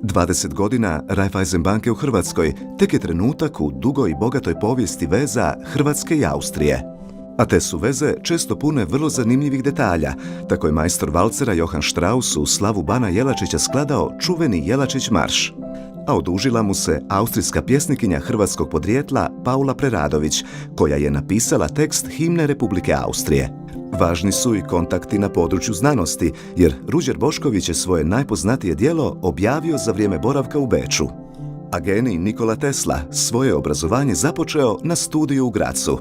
20 godina Raiffeisen banke u Hrvatskoj tek je trenutak u dugoj i bogatoj povijesti veza Hrvatske i Austrije. A te su veze često pune vrlo zanimljivih detalja. Tako je majstor valcera Johann Strauss u slavu Bana Jelačića skladao čuveni Jelačić marš. A odužila mu se austrijska pjesnikinja hrvatskog podrijetla Paula Preradović, koja je napisala tekst himne Republike Austrije. Važni su i kontakti na području znanosti, jer Ruđer Bošković je svoje najpoznatije djelo objavio za vrijeme boravka u Beču. A genij Nikola Tesla svoje obrazovanje započeo na studiju u Grazu.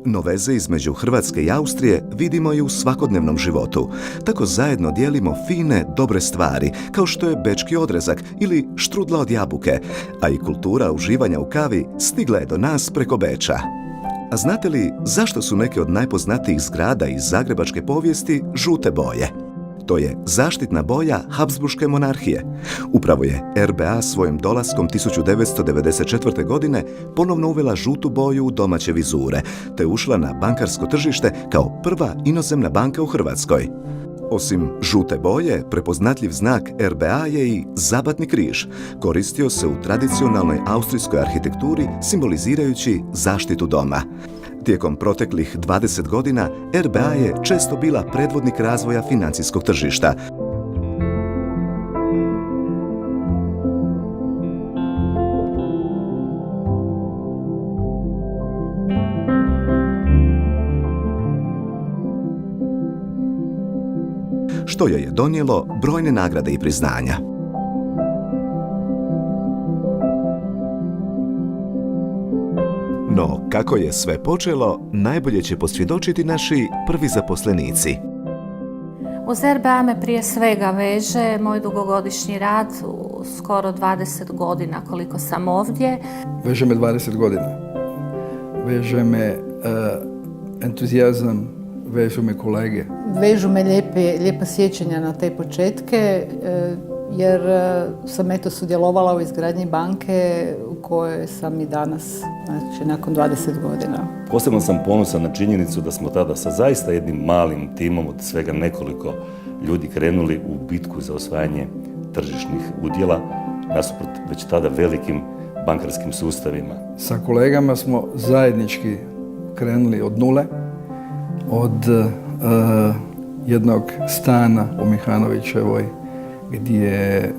No veze između Hrvatske i Austrije vidimo i u svakodnevnom životu. Tako zajedno dijelimo fine, dobre stvari, kao što je bečki odrezak ili štrudla od jabuke, a i kultura uživanja u kavi stigla je do nas preko Beča. A znate li zašto su neke od najpoznatijih zgrada iz zagrebačke povijesti žute boje? To je zaštitna boja Habsburške monarhije. Upravo je RBA svojim dolaskom 1994. godine ponovno uvela žutu boju u domaće vizure, te ušla na bankarsko tržište kao prva inozemna banka u Hrvatskoj. Osim žute boje, prepoznatljiv znak RBA je i zabatni križ. Koristio se u tradicionalnoj austrijskoj arhitekturi simbolizirajući zaštitu doma. Tijekom proteklih 20 godina RBA je često bila predvodnik razvoja financijskog tržišta. Što joj je donijelo brojne nagrade i priznanja. No, kako je sve počelo, najbolje će posvjedočiti naši prvi zaposlenici. Uz RBA me prije svega veže moj dugogodišnji rad, skoro 20 godina koliko sam ovdje. Veže me 20 godina. Veže me entuzijazam, vežu me kolege. Vežu me lijepa sjećanja na te početke, jer sam sudjelovala u izgradnji banke u kojoj sam i danas, znači nakon 20 godina. Posebno sam ponosan na činjenicu da smo tada sa zaista jednim malim timom od svega nekoliko ljudi krenuli u bitku za osvajanje tržišnih udjela nasuprot već tada velikim bankarskim sustavima. Sa kolegama smo zajednički krenuli od nule, od jednog stana u Mihanovićevoj gdje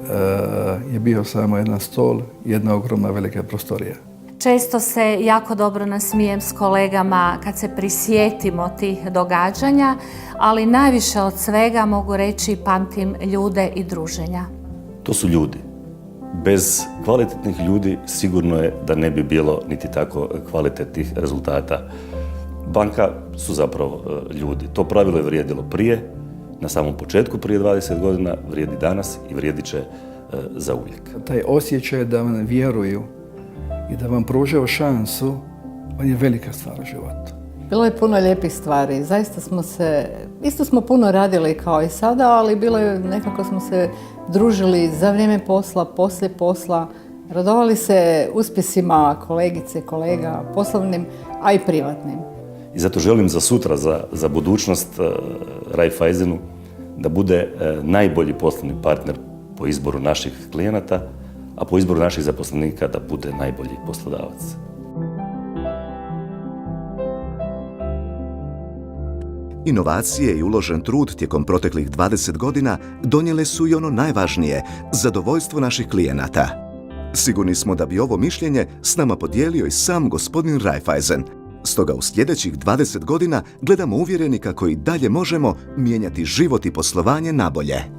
je bio samo jedan stol i jedna ogromna velika prostorija. Često se jako dobro nasmijem s kolegama kad se prisjetimo tih događanja, ali najviše od svega mogu reći pamtim ljude i druženja. To su ljudi. Bez kvalitetnih ljudi sigurno je da ne bi bilo niti tako kvalitetnih rezultata. Banka su zapravo ljudi. To pravilo je vrijedilo prije, na samom početku prije 20 godina, vrijedi danas i vrijedit će zauvijek. Taj osjećaj da vam vjeruju i da vam pružaju šansu, on je velika stvar u životu. Bilo je puno lijepih stvari. Zaista isto smo puno radili kao i sada, ali nekako smo se družili za vrijeme posla, poslije posla. Radovali se uspjesima kolegice, kolega, poslovnim, a i privatnim. I zato želim za sutra, za budućnost Raiffeisenu da bude najbolji poslovni partner po izboru naših klijenata, a po izboru naših zaposlenika da bude najbolji poslodavac. Inovacije i uložen trud tijekom proteklih 20 godina donijele su i ono najvažnije, zadovoljstvo naših klijenata. Sigurni smo da bi ovo mišljenje s nama podijelio i sam gospodin Raiffeisen. Stoga u sljedećih 20 godina gledamo uvjereni kako i dalje možemo mijenjati život i poslovanje nabolje.